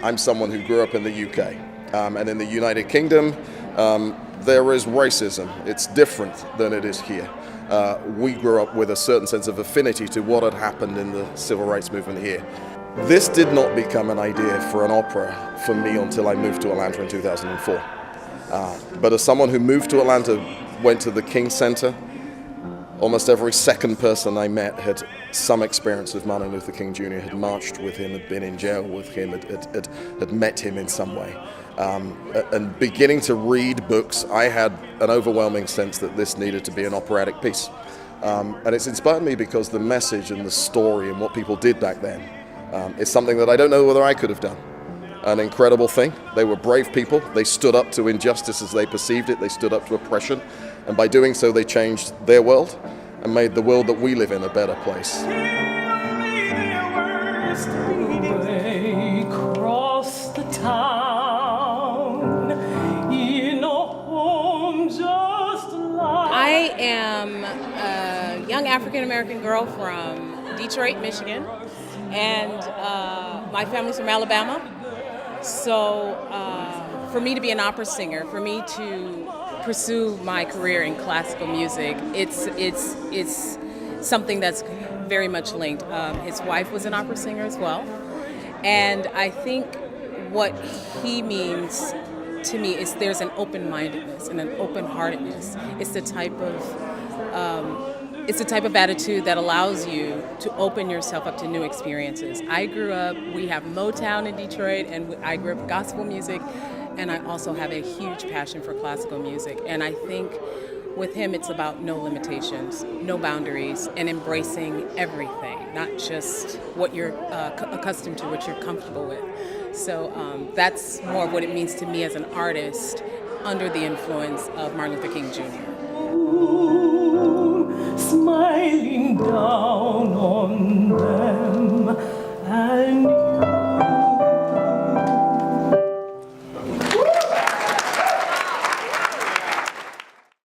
I'm someone who grew up in the UK, and in the United Kingdom, there is racism. It's different than it is here. We grew up with a certain sense of affinity to what had happened in the civil rights movement here. This did not become an idea for an opera for me until I moved to Atlanta in 2004. But as someone who moved to Atlanta, went to the King Center, almost every second person I met had some experience of Martin Luther King Jr., had marched with him, had been in jail with him, had met him in some way. And beginning to read books, I had an overwhelming sense that this needed to be an operatic piece. And it's inspired me because the message and the story and what people did back then is something that I don't know whether I could have done. An incredible thing. They were brave people. They stood up to injustice as they perceived it. They stood up to oppression. And by doing so, they changed their world and made the world that we live in a better place. They cross the town in a home just like... I am a young African-American girl from Detroit, Michigan, and my family's from Alabama. So for me to be an opera singer, for me to pursue my career in classical music, it's something that's very much linked. His wife was an opera singer as well, and I think what he means to me is there's an open-mindedness and an open-heartedness. It's the type of attitude that allows you to open yourself up to new experiences. I grew up, we have Motown in Detroit, and I grew up with gospel music, and I also have a huge passion for classical music. And I think with him, it's about no limitations, no boundaries, and embracing everything, not just what you're accustomed to, what you're comfortable with. So that's more of what it means to me as an artist under the influence of Martin Luther King Jr.